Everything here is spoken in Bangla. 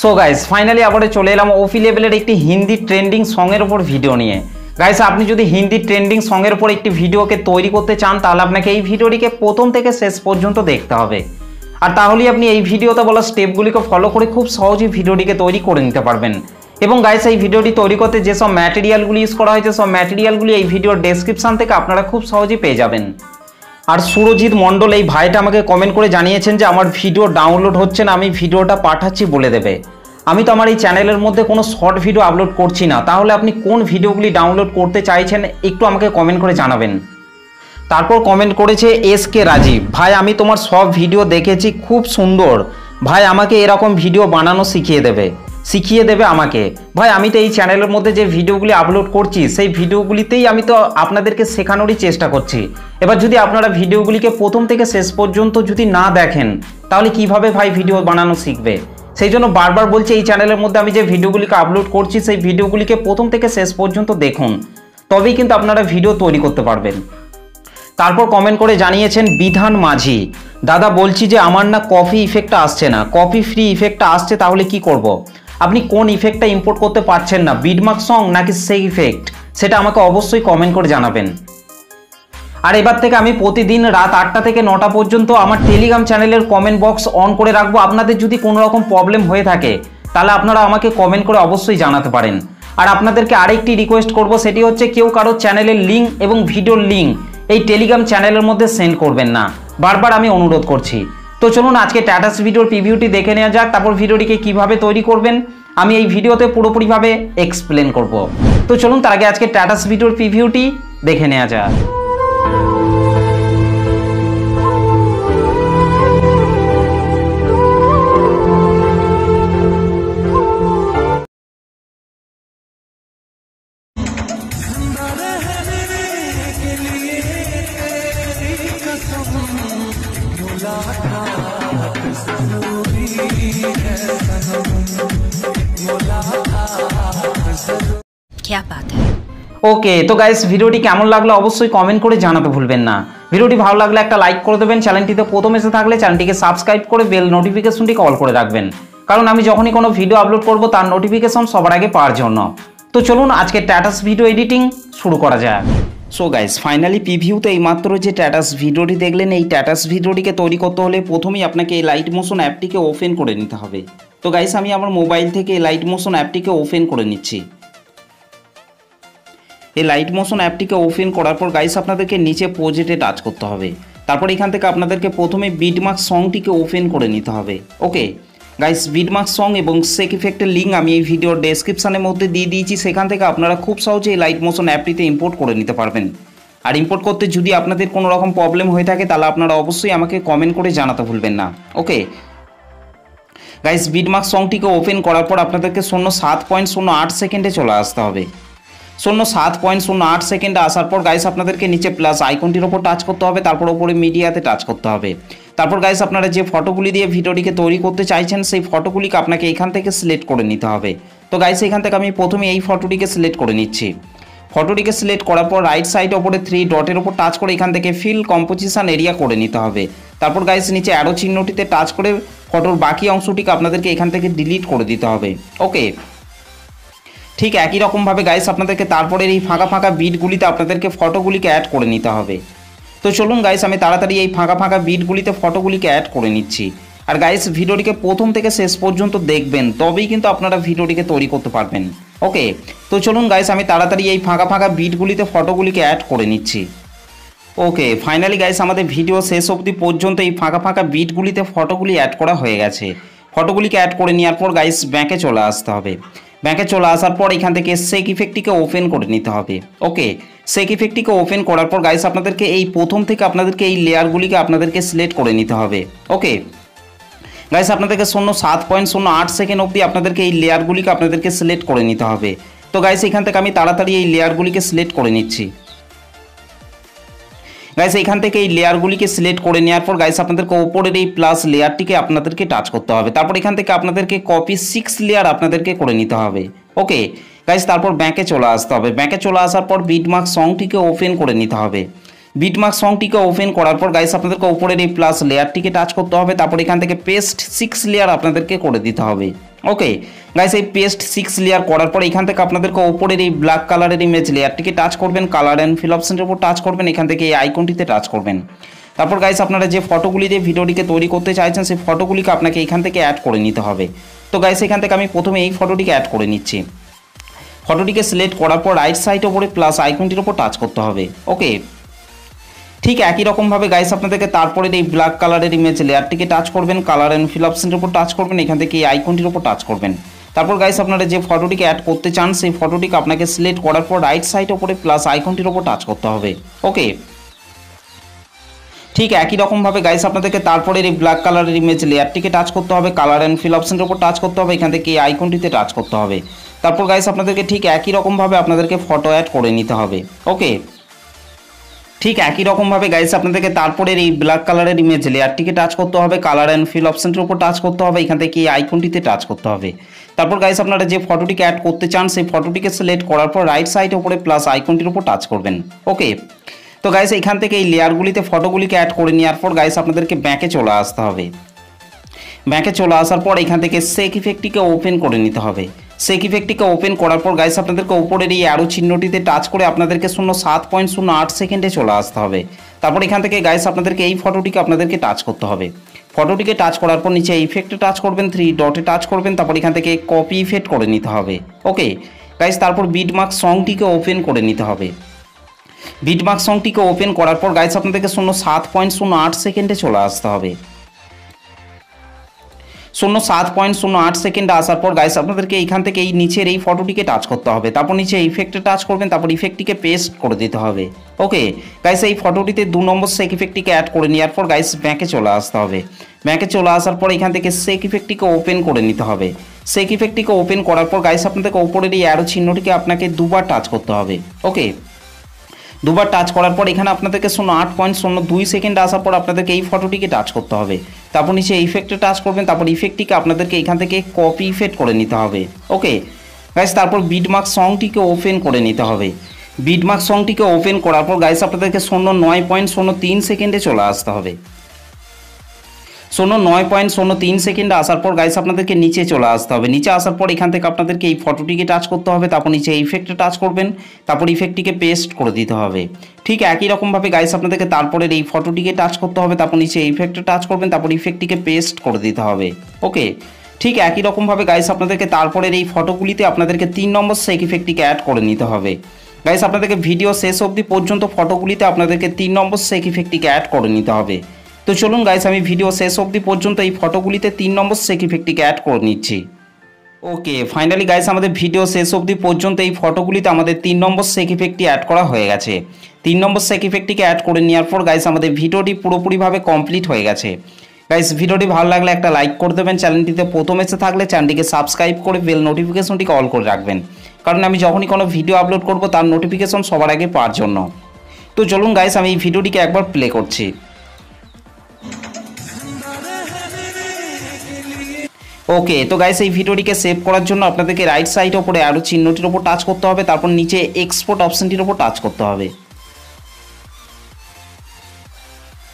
সো গাইস ফাইনালি আবারও চলে এলাম ওপি লেভেলের একটি হিন্দি ট্রেন্ডিং সঙের উপর ভিডিও নিয়ে। গাইস আপনি যদি হিন্দি ট্রেন্ডিং সঙের উপর একটি ভিডিওকে তৈরি করতে চান তাহলে আপনাকে এই ভিডিওটিকে প্রথম থেকে শেষ পর্যন্ত দেখতে হবে, আর তাহলেই আপনি এই ভিডিওতে বলা স্টেপগুলিকে ফলো করে খুব সহজেই ভিডিওটিকে তৈরি করে নিতে পারবেন। এবং গাইস এই ভিডিওটি তৈরি করতে যেসব ম্যাটেরিয়ালগুলি ইউজ করা হয়েছে সব ম্যাটেরিয়ালগুলি এই ভিডিওর ডেসক্রিপশন থেকে আপনারা খুব সহজেই পেয়ে যাবেন। আর সুরজিৎ মণ্ডল এই ভাইটা আমাকে কমেন্ট করে জানিয়েছেন যে আমার ভিডিও ডাউনলোড হচ্ছে না, আমি ভিডিওটা পাঠাচ্ছি বলে দেবে। আমি তো আমার এই চ্যানেলের মধ্যে কোনো শর্ট ভিডিও আপলোড করছি না, তাহলে আপনি কোন ভিডিওগুলি ডাউনলোড করতে চাইছেন একটু আমাকে কমেন্ট করে জানাবেন। তারপর কমেন্ট করেছে এসকে রাজীব, ভাই আমি তোমার সব ভিডিও দেখেছি, খুব সুন্দর, ভাই আমাকে এরকম ভিডিও বানানো শিখিয়ে দেবে আমাকে। ভাই আমি তো এই চ্যানেলের মধ্যে যে ভিডিওগুলি আপলোড করছি সেই ভিডিওগুলিতেই আমি তো আপনাদেরকে শেখানোরই চেষ্টা করছি। এবার যদি আপনারা ভিডিওগুলিকে প্রথম থেকে শেষ পর্যন্ত যদি না দেখেন তাহলে কিভাবে ভাই ভিডিও বানানো শিখবে? সেই জন্য বারবার বলছি এই চ্যানেলের মধ্যে আমি যে ভিডিওগুলিকে আপলোড করছি সেই ভিডিওগুলিকে প্রথম থেকে শেষ পর্যন্ত দেখুন, তবেই কিন্তু আপনারা ভিডিও তৈরি করতে পারবেন। তারপর কমেন্ট করে জানিয়েছেন বিধান মাঝি, দাদা বলছি যে আমার না কপি ইফেক্টটা আসছে না, কপি ফ্রি ইফেক্টটা আসছে, তাহলে কি করব? আপনি কোন ইফেক্টটা ইম্পোর্ট করতে পারছেন না, বিটমার্ক সং নাকি সেই ইফেক্ট, সেটা আমাকে অবশ্যই কমেন্ট করে জানাবেন। আর এবার থেকে আমি প্রতিদিন রাত 8টা থেকে 9টা পর্যন্ত আমার টেলিগ্রাম চ্যানেলের কমেন্ট বক্স অন করে রাখবো। আপনাদের যদি কোনো রকম প্রবলেম হয়ে থাকে তাহলে আপনারা আমাকে কমেন্ট করে অবশ্যই জানাতে পারেন। আর আপনাদেরকে আরেকটি রিকোয়েস্ট করব, সেটি হচ্ছে কেউ কারো চ্যানেলের লিঙ্ক এবং ভিডিওর লিঙ্ক এই টেলিগ্রাম চ্যানেলের মধ্যে সেন্ড করবেন না, বারবার আমি অনুরোধ করছি। তো চলুন আজকে স্ট্যাটাস ভিডিওর প্রিভিউটি দেখে নেওয়া যাক, তারপর ভিডিওটিকে কিভাবে তৈরি করবেন আমি এই ভিডিওতে পুরোপুরিভাবে এক্সপ্লেন করব। তো চলুন তার আগে আজকে স্ট্যাটাস ভিডিওর প্রিভিউটি দেখে নেওয়া যাক। क्या बात है। ওকে, তো গাইস ভিডিওটি কেমন লাগলো অবশ্যই কমেন্ট করে জানাতে ভুলবেন না। ভিডিওটি ভালো লাগলে একটা লাইক করে দেবেন, চ্যানেলটিতে প্রথম এসে থাকলে চ্যানেলটিকে সাবস্ক্রাইব করে বেল নোটিফিকেশনটিকে অল করে রাখবেন, কারণ আমি যখনই কোনো ভিডিও আপলোড করব তার নোটিফিকেশন সবার আগে পাওয়ার জন্য। তো চলুন আজকে স্ট্যাটাস ভিডিও এডিটিং শুরু করা যাক। সো গাইস ফাইনালি প্রিভিউতে এইমাত্র যে স্ট্যাটাস ভিডিওটি দেখলেন, এই স্ট্যাটাস ভিডিওটিকে তৈরি করতে হলে প্রথমেই আপনাকে এই লাইট মোশন অ্যাপটিকে ওপেন করে নিতে হবে। তো গাইস আমি আমার মোবাইল থেকে এই লাইট মোশন অ্যাপটিকে ওপেন করে নিচ্ছি। এই লাইট মোশন অ্যাপটিকে ওপেন করার পর গাইস আপনাদেরকে নিচে প্রজেক্টে টাচ করতে হবে। তারপর এখান থেকে আপনাদেরকে প্রথমে বিটমার্ক সংটিকে ওপেন করে নিতে হবে। ওকে গাইস, বিটমার্ক সং এবং সেক ইফেক্টের লিঙ্ক আমি এই ভিডিওর ডেসক্রিপশনের মধ্যে দিয়ে দিয়েছি, সেখান থেকে আপনারা খুব সহজে এই লাইট মোশন অ্যাপটিতে ইম্পোর্ট করে নিতে পারবেন। আর ইম্পোর্ট করতে যদি আপনাদের কোনো রকম প্রবলেম হয়ে থাকে তাহলে আপনারা অবশ্যই আমাকে কমেন্ট করে জানাতে ভুলবেন না। ওকে গাইস, বিটমার্ক সংটিকে ওপেন করার পর আপনাদেরকে 07.08 সেকেন্ডে চলে আসতে হবে। 07.08 সেকেন্ডে আসার পর গাইস আপনাদেরকে নিচে প্লাস আইকনটির ওপর টাচ করতে হবে, তারপর ওপরে মিডিয়াতে টাচ করতে হবে। তারপর গাইস আপনারা যে ফটোগুলি দিয়ে ভিডিওটিকে তৈরি করতে চাইছেন সেই ফটোগুলিকে আপনাকে এখান থেকে সিলেক্ট করে নিতে হবে। তো গাইস এখান থেকে আমি প্রথমে এই ফটোটিকে সিলেক্ট করে নিচ্ছি। ফটোটিকে সিলেক্ট করার পর রাইট সাইডে ওপরে 3 ডটের ওপর টাচ করে এখান থেকে ফিল কম্পোজিশন এরিয়া করে নিতে হবে। তারপর গাইস নিচে অ্যারো চিহ্নটিতে টাচ করে ফটোর বাকি অংশটিকে আপনাদেরকে এখান থেকে ডিলিট করে দিতে হবে। ওকে, ঠিক একই রকমভাবে গাইস আপনাদেরকে তারপরে এই ফাঁকা ফাঁকা বিটগুলিতে আপনাদেরকে ফটোগুলিকে অ্যাড করে নিতে হবে। তো চলুন গাইস আমি তাড়াতাড়ি এই ফাঁকা ফাঁকা বিটগুলিতে ফটোগুলিকে অ্যাড করে নিচ্ছি। আর গাইস ভিডিওটিকে প্রথম থেকে শেষ পর্যন্ত দেখবেন, তবেই কিন্তু আপনারা ভিডিওটিকে তৈরি করতে পারবেন। ওকে, তো চলুন গাইস আমি তাড়াতাড়ি এই ফাঁকা ফাঁকা বিটগুলিতে ফটোগুলিকে অ্যাড করে নিচ্ছি। ওকে ফাইনালি গাইস আমাদের ভিডিও শেষ অবধি পর্যন্ত এই ফাঁকা ফাঁকা বিটগুলিতে ফটোগুলি অ্যাড করা হয়ে গেছে। ফটোগুলিকে অ্যাড করে নেওয়ার পর গাইস ব্যাকে চলে আসতে হবে। ব্যাকে চলে আসার পর এখান থেকে সেক ইফেক্টটিকে ওপেন করে নিতে হবে। ওকে, সেক ইফেক্টটিকে ওপেন করার পর গাইস আপনাদেরকে এই প্রথম থেকে আপনাদেরকে এই লেয়ারগুলিকে আপনাদেরকে সিলেক্ট করে নিতে হবে। ওকে গাইস আপনাদেরকে 07.08 সেকেন্ড অবধি আপনাদেরকে এই লেয়ারগুলিকে আপনাদেরকে সিলেক্ট করে নিতে হবে। তো গাইস এখান থেকে আমি তাড়াতাড়ি এই লেয়ারগুলিকে সিলেক্ট করে নিচ্ছি। গাইস এখান থেকে এই লেয়ারগুলিকে সিলেক্ট করে নেওয়ার পর গাইস আপনাদেরকে ওপরের এই প্লাস লেয়ারটিকে আপনাদেরকে টাচ করতে হবে। তারপর এখান থেকে আপনাদেরকে কপি 6 লেয়ার আপনাদেরকে করে নিতে হবে। ওকে গাইস তারপর ব্যাকে চলে আসতে হবে। ব্যাকে চলে আসার পর বিটমার্ক সংটিকে ওপেন করে নিতে হবে। বিটমার্ক সংটিকে ওপেন করার পর গাইস আপনাদেরকে উপরের এই প্লাস লেয়ারটিকে টাচ করতে হবে, তারপর এখান থেকে পেস্ট 6 লেয়ার আপনাদেরকে করে দিতে হবে। ওকে গাইস, এই পেস্ট 6 লেয়ার করার পর এখান থেকে আপনাদেরকে উপরের এই ব্ল্যাক কালারের ইমেজ লেয়ারটিকে টাচ করবেন, কালার অ্যান্ড ফিল অপশনের উপর টাচ করবেন, এখান থেকে এই আইকনটিতে টাচ করবেন। তারপর গাইস আপনারা যে ফটোগুলি দিয়ে ভিডিওটিকে তৈরি করতে চাইছেন সেই ফটোগুলিকে আপনাকে এখান থেকে অ্যাড করে নিতে হবে। তো গাইস এখান থেকে আমি প্রথমে এই ফটোটিকে অ্যাড করে নিচ্ছি। ফটোটিকে সিলেক্ট করার পর রাইট সাইড ওপরে প্লাস আইকনটির উপর টাচ করতে হবে। ওকে, ঠিক একই রকমভাবে গাইস আপনাদেরকে তারপরে এই ব্ল্যাক কালারের ইমেজ লেয়ারটিকে টাচ করবেন, কালার অ্যান্ড ফিল অপশনের উপর টাচ করবেন, এখান থেকে এই আইকনটির উপর টাচ করবেন। তারপর গাইস আপনারা যে ফটোটিকে অ্যাড করতে চান সেই ফটোটিকে আপনাকে সিলেক্ট করার পর রাইট সাইড ওপরে প্লাস আইকনটির উপর টাচ করতে হবে। ওকে, ঠিক একই রকমভাবে গাইস আপনাদেরকে তারপরে এই ব্ল্যাক কালারের ইমেজ লেয়ারটিকে টাচ করতে হবে, কালার অ্যান্ড ফিল অপশনের উপর টাচ করতে হবে, এখান থেকে এই আইকনটিতে টাচ করতে হবে। তারপর গাইস আপনাদেরকে ঠিক একই রকমভাবে আপনাদেরকে ফটো অ্যাড করে নিতে হবে। ওকে, ঠিক একই রকমভাবে গাইস আপনাদেরকে তারপরে এই ব্ল্যাক কালারের ইমেজ লেয়ারটিকে টাচ করতে হবে, কালার অ্যান্ড ফিল অপশনের উপর টাচ করতে হবে, এখান থেকে এই আইকনটিতে টাচ করতে হবে। তারপর গাইস আপনারা যে ফটোটিকে অ্যাড করতে চান সেই ফটোটিকে সিলেক্ট করার পর রাইট সাইডে উপরে প্লাস আইকনটির উপর টাচ করবেন। ওকে, তো গাইস এখান থেকে এই লেয়ারগুলিতে ফটোগুলিকে অ্যাড করে নেওয়ার পর গাইস আপনাদেরকে ব্যাকে চলে আসতে হবে। ব্যাকে চলে আসার পর এখান থেকে সেক ইফেক্টটিকে ওপেন করে নিতে হবে। সেক ইফেক্টটিকে ওপেন করার পর গাইস আপনাদেরকে উপরের এই অ্যারো চিহ্নটিতে টাচ করে আপনাদেরকে 07.08 সেকেন্ডে চলে আসতে হবে। তারপর এখান থেকে গাইস আপনাদেরকে এই ফটোটিকে আপনাদেরকে টাচ করতে হবে। ফটোটিকে টাচ করার পর নিচে ইফেক্টে টাচ করবেন, 3 ডটে টাচ করবেন, তারপর এখান থেকে কপি ইফেক্ট করে নিতে হবে। ওকে গাইস, তারপর বিটমার্ক সংটিকে ওপেন করে নিতে হবে। বিটমার্ক সংটিকে ওপেন করার পর গাইস আপনাদেরকে 07.08 সেকেন্ডে চলে আসতে হবে। 07.08 সেকেন্ডে আসার পর গাইস আপনাদেরকে এইখান থেকে এই নিচের এই ফটোটিকে টাচ করতে হবে, তারপর নিচে ইফেক্টে টাচ করবেন, তারপর ইফেক্টটিকে পেস্ট করে দিতে হবে। ওকে গাইস, এই ফটোটিতে 2 নম্বর সেক ইফেক্টটিকে অ্যাড করে নেওয়ার পর গাইস ব্যাকে চলে আসতে হবে। ব্যাকে চলে আসার পর এখান থেকে সেক ইফেক্টটিকে ওপেন করে নিতে হবে। সেক ইফেক্টটিকে ওপেন করার পর গাইস আপনাদেরকে উপরের এই অ্যারো চিহ্নটিকে আপনাকে দুবার টাচ করতে হবে। ওকে, দুবার টাচ করার পর এখানে আপনাদেরকে 08.02 সেকেন্ড আসার পর আপনাদেরকে এই ফটোটিকে টাচ করতে হবে, তারপর নিচে ইফেক্টে টাচ করবেন, তারপর ইফেক্টটিকে আপনাদেরকে এখান থেকে কপি ইফেক্ট করে নিতে হবে। ওকে গাইস, তারপর বিটমার্ক সংটিকে ওপেন করে নিতে হবে। বিটমার্ক সংটিকে ওপেন করার পর গাইস আপনাদেরকে 09.03 সেকেন্ডে চলে আসতে হবে। 09.03 সেকেন্ডে আসার পর গাইস আপনাদেরকে নিচে চলে আসতে হবে। নিচে আসার পর এখান থেকে আপনাদেরকে এই ফটোটিকে টাচ করতে হবে, তারপর নিচে ইফেক্টে টাচ করবেন, তারপর ইফেক্টটিকে পেস্ট করে দিতে হবে। ঠিক একই রকমভাবে গাইস আপনাদেরকে তারপরে এই ফটোটিকে টাচ করতে হবে, তারপর নিচে ইফেক্টে টাচ করবেন, তারপর ইফেক্টটিকে পেস্ট করে দিতে হবে। ওকে, ঠিক একই রকমভাবে গাইস আপনাদেরকে তারপরের এই ফটোগুলিতে আপনাদেরকে 3 নম্বর সেক ইফেক্টটিকে অ্যাড করে নিতে হবে। গাইস আপনাদেরকে ভিডিও শেষ অবধি পর্যন্ত ফটোগুলিতে আপনাদেরকে 3 নম্বর সেক ইফেক্টটিকে অ্যাড করে নিতে হবে। তো চলুন গাইস, আমি ভিডিও শেষ অবধি পর্যন্ত এই ফটোগুলিতে 3 নম্বর সেক ইফেক্টটিকে অ্যাড করে নিচ্ছি। ওকে ফাইনালি গাইস, আমাদের ভিডিও শেষ অবধি পর্যন্ত এই ফটোগুলিতে আমাদের 3 নম্বর সেক ইফেক্টটি অ্যাড করা হয়ে গেছে। 3 নম্বর সেক ইফেক্টটিকে অ্যাড করে নেওয়ার পর গাইস আমাদের ভিডিওটি পুরোপুরিভাবে কমপ্লিট হয়ে গেছে। গাইস ভিডিওটি ভালো লাগলে একটা লাইক করে দেবেন, চ্যানেলটিতে প্রথম এসে থাকলে চ্যানেলটিকে সাবস্ক্রাইব করে বেল নোটিফিকেশনটিকে অল করে রাখবেন, কারণ আমি যখনই কোনো ভিডিও আপলোড করব তার নোটিফিকেশন সবার আগে পাওয়ার জন্য। তো চলুন গাইস, আমি এই ভিডিওটিকে একবার প্লে করছি। ওকে, তো গাইস এই ভিডিওটিকে সেভ করার জন্য আপনাদেরকে রাইট সাইড ওপরে আরও চিহ্নটির ওপর টাচ করতে হবে, তারপর নিচে এক্সপোর্ট অপশনটির ওপর টাচ করতে হবে।